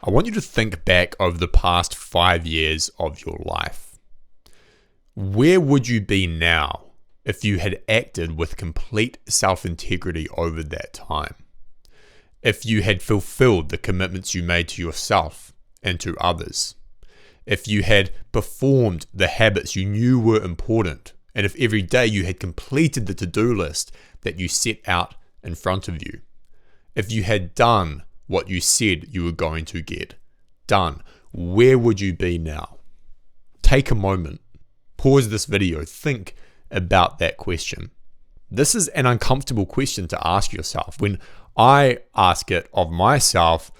I want you to think back over the past 5 years of your life. Where would you be now if you had acted with complete self-integrity over that time? If you had fulfilled the commitments you made to yourself and to others? If you had performed the habits you knew were important? And if every day you had completed the to-do list that you set out in front of you? If you had done what you said you were going to get done, where would you be now? Take a moment, pause this video, think about that question. This is an uncomfortable question to ask yourself. When I ask it of myself,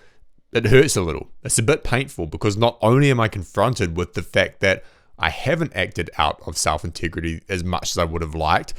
it hurts a little. It's a bit painful because not only am I confronted with the fact that I haven't acted out of self-integrity as much as I would have liked,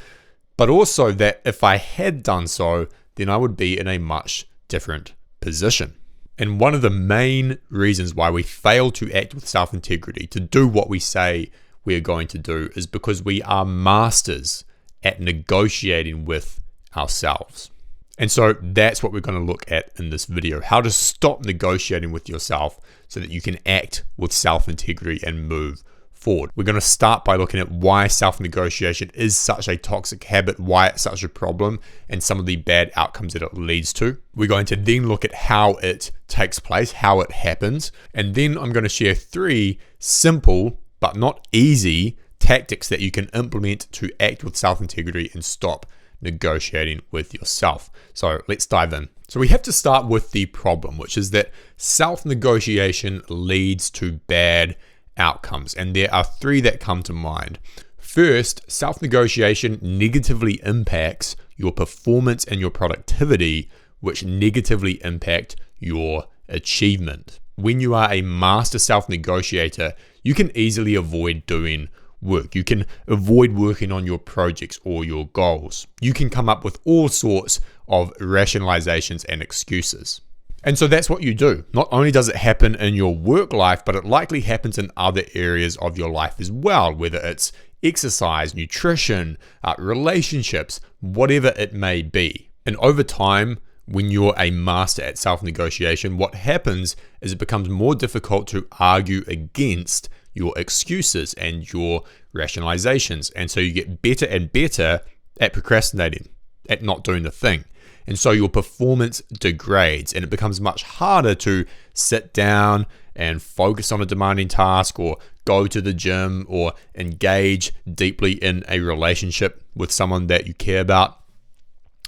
but also that if I had done so, then I would be in a much different position. And one of the main reasons why we fail to act with self-integrity, to do what we say we're going to do, is because we are masters at negotiating with ourselves. And so that's what we're going to look at in this video, how to stop negotiating with yourself so that you can act with self-integrity and move forward. We're going to start by looking at why self-negotiation is such a toxic habit, why it's such a problem, and some of the bad outcomes that it leads to. We're going to then look at how it takes place, how it happens, and then I'm going to share 3 simple but not easy tactics that you can implement to act with self-integrity and stop negotiating with yourself. So let's dive in. So we have to start with the problem, which is that self-negotiation leads to bad outcomes, and there are 3 that come to mind. First, self-negotiation negatively impacts your performance and your productivity, which negatively impact your achievement. When you are a master self-negotiator, you can easily avoid doing work. You can avoid working on your projects or your goals. You can come up with all sorts of rationalizations and excuses. And so that's what you do. Not only does it happen in your work life, but it likely happens in other areas of your life as well, whether it's exercise, nutrition, relationships, whatever it may be. And over time, when you're a master at self-negotiation, what happens is it becomes more difficult to argue against your excuses and your rationalizations. And so you get better and better at procrastinating, at not doing the thing. And so your performance degrades, and it becomes much harder to sit down and focus on a demanding task, or go to the gym, or engage deeply in a relationship with someone that you care about.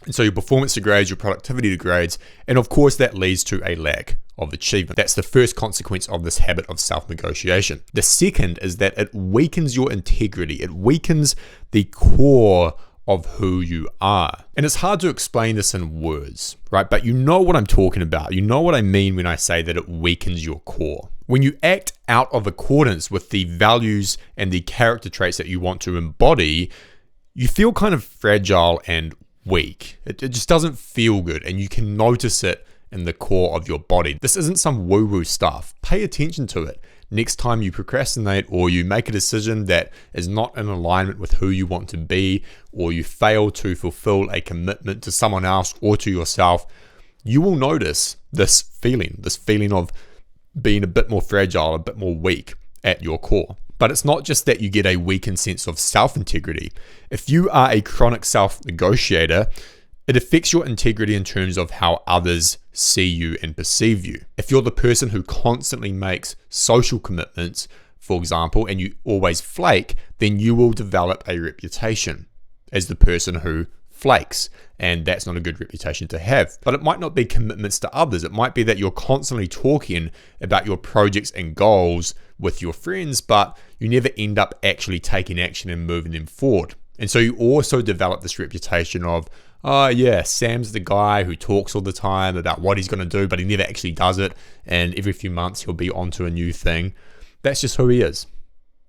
And so your performance degrades, your productivity degrades, and of course that leads to a lack of achievement. That's the first consequence of this habit of self-negotiation. The second is that it weakens your integrity. It weakens the core of who you are. And it's hard to explain this in words, right? But you know what I'm talking about. You know what I mean when I say that it weakens your core. When you act out of accordance with the values and the character traits that you want to embody, you feel kind of fragile and weak. It just doesn't feel good, and you can notice it in the core of your body. This isn't some woo-woo stuff. Pay attention to it. Next time you procrastinate, or you make a decision that is not in alignment with who you want to be, or you fail to fulfill a commitment to someone else or to yourself, you will notice this feeling of being a bit more fragile, a bit more weak at your core. But it's not just that you get a weakened sense of self-integrity. If you are a chronic self-negotiator, it affects your integrity in terms of how others see you and perceive you. If you're the person who constantly makes social commitments, for example, and you always flake, then you will develop a reputation as the person who flakes, and that's not a good reputation to have. But it might not be commitments to others. It might be that you're constantly talking about your projects and goals with your friends, but you never end up actually taking action and moving them forward. And so you also develop this reputation of, oh yeah, Sam's the guy who talks all the time about what he's going to do, but he never actually does it. And every few months he'll be onto a new thing. That's just who he is.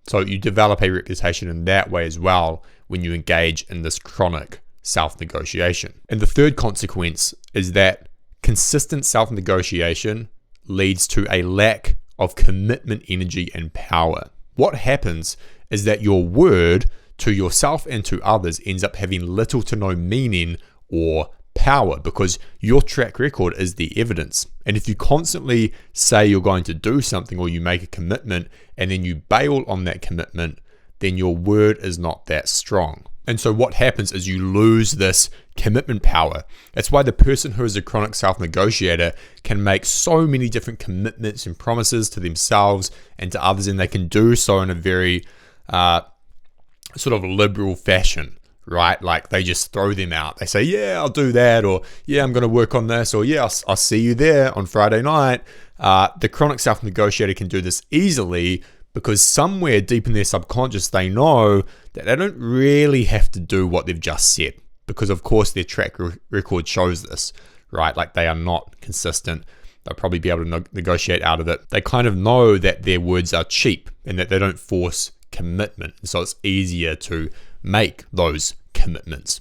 So you develop a reputation in that way as well when you engage in this chronic self-negotiation. And the third consequence is that consistent self-negotiation leads to a lack of commitment, energy, and power. What happens is that your word to yourself and to others ends up having little to no meaning or power, because your track record is the evidence. And if you constantly say you're going to do something, or you make a commitment and then you bail on that commitment, then your word is not that strong. And so what happens is you lose this commitment power. That's why the person who is a chronic self-negotiator can make so many different commitments and promises to themselves and to others, and they can do so in a very sort of liberal fashion, right? Like they just throw them out. They say, yeah, I'll do that, or yeah, I'm going to work on this, or yeah, I'll see you there on Friday night. The chronic self-negotiator can do this easily because somewhere deep in their subconscious, they know that they don't really have to do what they've just said, because of course their track record shows this, right? Like they are not consistent. They'll probably be able to negotiate out of it. They kind of know that their words are cheap and that they don't force commitment. So it's easier to make those commitments.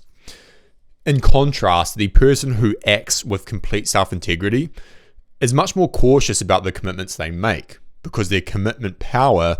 In contrast, the person who acts with complete self-integrity is much more cautious about the commitments they make, because their commitment power,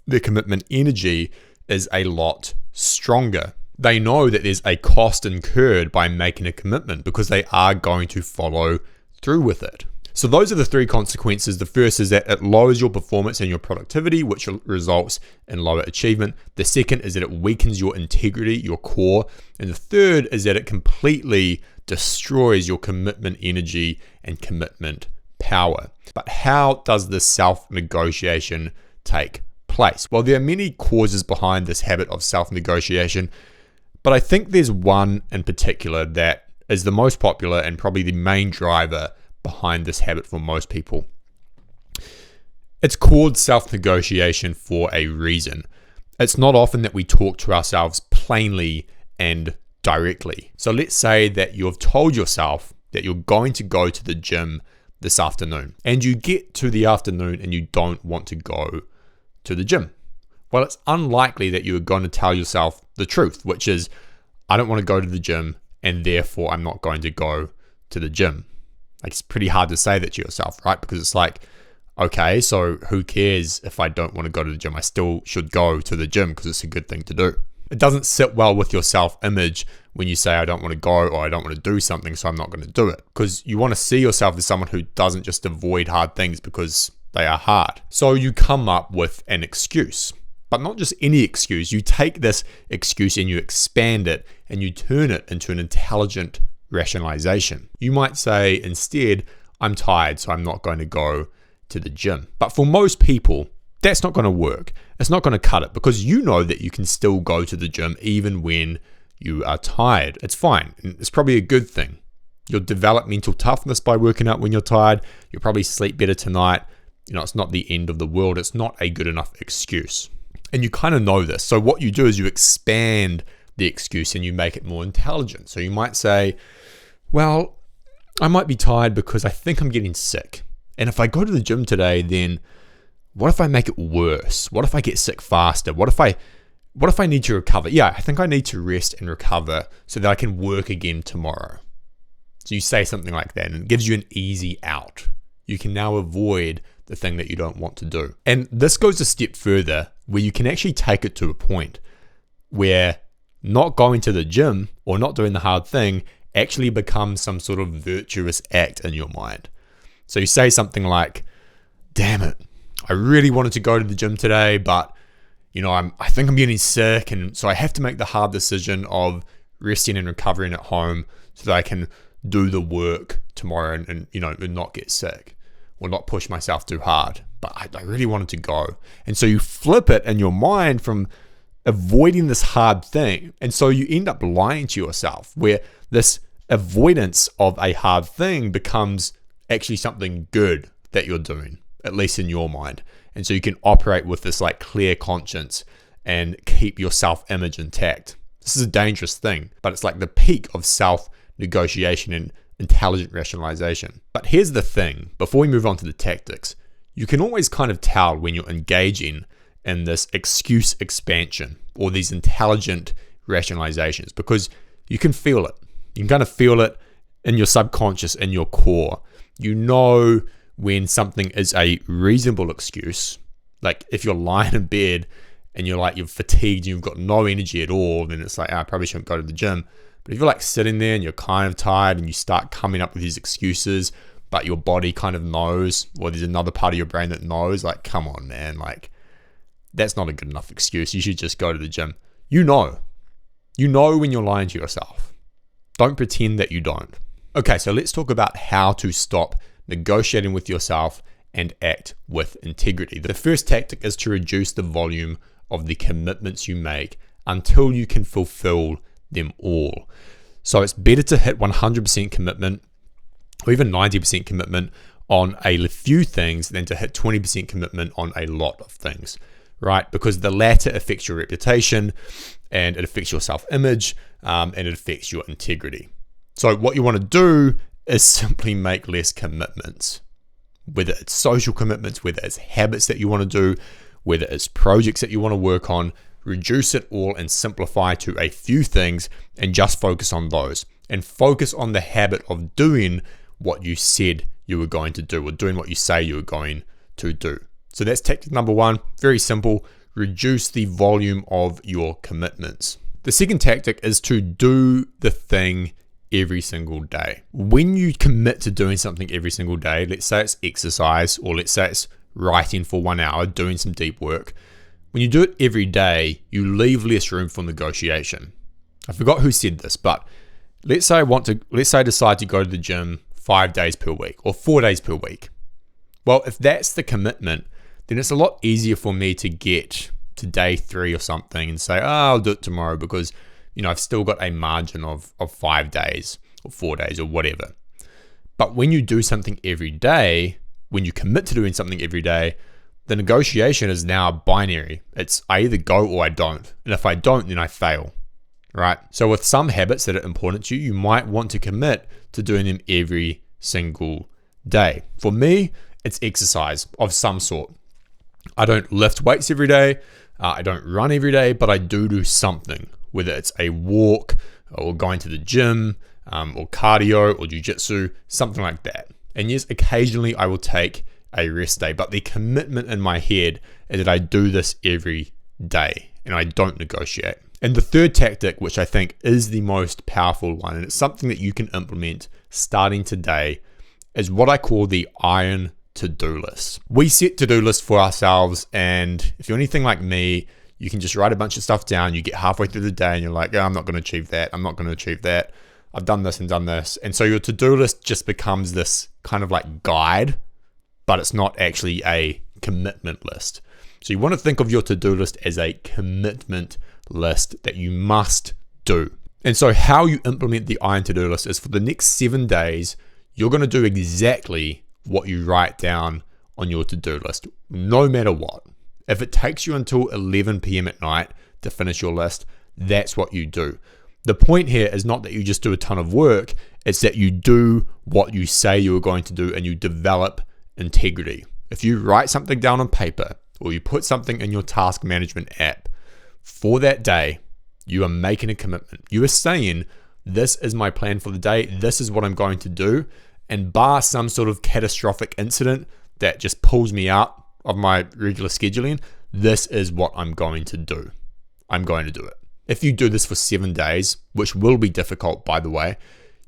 their commitment energy is a lot stronger. They know that there's a cost incurred by making a commitment because they are going to follow through with it. So those are the three consequences. The first is that it lowers your performance and your productivity, which results in lower achievement. The second is that it weakens your integrity, your core. And the third is that it completely destroys your commitment energy and commitment power. But how does this self-negotiation take place? Well, there are many causes behind this habit of self-negotiation, but I think there's one in particular that is the most popular and probably the main driver behind this habit for most people. It's called self-negotiation for a reason. It's not often that we talk to ourselves plainly and directly. So let's say that you've told yourself that you're going to go to the gym this afternoon, and you get to the afternoon and you don't want to go to the gym. Well, it's unlikely that you're going to tell yourself the truth, which is, I don't want to go to the gym and therefore I'm not going to go to the gym. Like, it's pretty hard to say that to yourself, right? Because it's like, okay, so who cares if I don't want to go to the gym? I still should go to the gym because it's a good thing to do. It doesn't sit well with your self-image when you say, I don't want to go, or I don't want to do something, so I'm not going to do it. Because you want to see yourself as someone who doesn't just avoid hard things because they are hard. So you come up with an excuse, but not just any excuse. You take this excuse and you expand it and you turn it into an intelligent rationalization. You might say instead, I'm tired, so I'm not going to go to the gym. But for most people, that's not going to work. It's not going to cut it, because you know that you can still go to the gym even when you are tired. It's fine. It's probably a good thing. You'll develop mental toughness by working out when you're tired. You'll probably sleep better tonight. You know, it's not the end of the world. It's not a good enough excuse. And you kind of know this. So what you do is you expand the excuse and you make it more intelligent. So you might say, well, I might be tired because I think I'm getting sick. And if I go to the gym today, then what if I make it worse? What if I get sick faster? What if I need to recover? Yeah, I think I need to rest and recover so that I can work again tomorrow. So you say something like that and it gives you an easy out. You can now avoid the thing that you don't want to do. And this goes a step further, where you can actually take it to a point where not going to the gym or not doing the hard thing actually becomes some sort of virtuous act in your mind. So you say something like, damn it, I really wanted to go to the gym today, but I think I'm getting sick, and so I have to make the hard decision of resting and recovering at home so that I can do the work tomorrow and not get sick or not push myself too hard. But I really wanted to go. And so you flip it in your mind from avoiding this hard thing. And so you end up lying to yourself, where this avoidance of a hard thing becomes actually something good that you're doing, at least in your mind. And so you can operate with this like clear conscience and keep your self-image intact. This is a dangerous thing, but it's like the peak of self-negotiation and intelligent rationalization. But here's the thing, before we move on to the tactics, you can always kind of tell when you're engaging in this excuse expansion or these intelligent rationalizations, because you can feel it. You can kind of feel it in your subconscious, in your core. You know when something is a reasonable excuse. Like if you're lying in bed and you're fatigued and you've got no energy at all, then it's like, I probably shouldn't go to the gym. But if you're like sitting there and you're kind of tired and you start coming up with these excuses, but your body kind of knows, or there's another part of your brain that knows, like, come on, man, like, that's not a good enough excuse. You should just go to the gym. You know when you're lying to yourself. Don't pretend that you don't. Okay, so let's talk about how to stop negotiating with yourself and act with integrity. The first tactic is to reduce the volume of the commitments you make until you can fulfill them all. So it's better to hit 100% commitment or even 90% commitment on a few things than to hit 20% commitment on a lot of things, right? Because the latter affects your reputation and it affects your self-image and it affects your integrity. So what you want to do is simply make less commitments, whether it's social commitments, whether it's habits that you want to do, whether it's projects that you want to work on. Reduce it all and simplify to a few things and just focus on those, and focus on the habit of doing what you said you were going to do, or doing what you say you were going to do. So that's tactic number one. Very simple. Reduce the volume of your commitments. The second tactic is to do the thing every single day. When you commit to doing something every single day, let's say it's exercise, or let's say it's writing for 1 hour, doing some deep work. When you do it every day, you leave less room for negotiation. I forgot who said this, but let's say I decide to go to the gym 5 days per week or 4 days per week. Well, if that's the commitment, then it's a lot easier for me to get to day 3 or something and say, I'll do it tomorrow because, I've still got a margin of 5 days or 4 days or whatever. But when you do something every day, when you commit to doing something every day, the negotiation is now binary. It's I either go or I don't. And if I don't, then I fail, right? So with some habits that are important to you, you might want to commit to doing them every single day. For me, it's exercise of some sort. I don't lift weights every day. I don't run every day, but I do something, whether it's a walk or going to the gym or cardio or jiu-jitsu, something like that. And yes, occasionally I will take a rest day, but the commitment in my head is that I do this every day and I don't negotiate. And the third tactic, which I think is the most powerful one, and it's something that you can implement starting today, is what I call the iron to-do list. We set to-do lists for ourselves, and if you're anything like me, you can just write a bunch of stuff down. You get halfway through the day and you're like, I'm not going to achieve that. I'm not going to achieve that. I've done this and done this. And so your to-do list just becomes this kind of like guide, but it's not actually a commitment list. So you want to think of your to-do list as a commitment list that you must do. And so how you implement the iron to-do list is for the next 7 days, you're going to do exactly what you write down on your to-do list, no matter what. If it takes you until 11 p.m. at night to finish your list, that's what you do. The point here is not that you just do a ton of work, it's that you do what you say you are going to do and you develop integrity. If you write something down on paper or you put something in your task management app for that day, you are making a commitment. You are saying, this is my plan for the day, this is what I'm going to do, and bar some sort of catastrophic incident that just pulls me out of my regular scheduling, this is what I'm going to do. I'm going to do it. If you do this for 7 days, which will be difficult, by the way,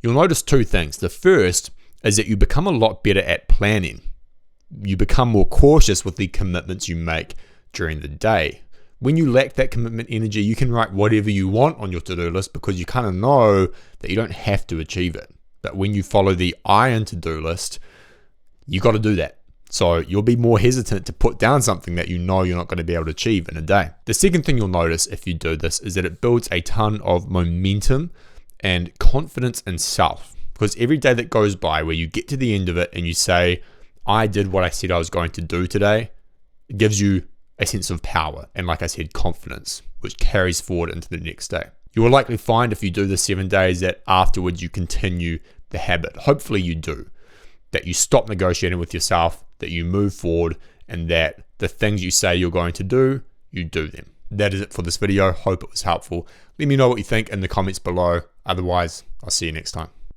you'll notice 2 things. The first is that you become a lot better at planning. You become more cautious with the commitments you make during the day. When you lack that commitment energy, you can write whatever you want on your to-do list because you kind of know that you don't have to achieve it. But when you follow the iron to-do list, you got to do that. So you'll be more hesitant to put down something that you know you're not going to be able to achieve in a day. The second thing you'll notice if you do this is that it builds a ton of momentum and confidence in self. Because every day that goes by where you get to the end of it and you say, I did what I said I was going to do today, it gives you a sense of power and, like I said, confidence, which carries forward into the next day. You will likely find if you do the 7 days that afterwards you continue the habit. Hopefully you do. That you stop negotiating with yourself, that you move forward, and that the things you say you're going to do, you do them. That is it for this video. Hope it was helpful. Let me know what you think in the comments below. Otherwise, I'll see you next time.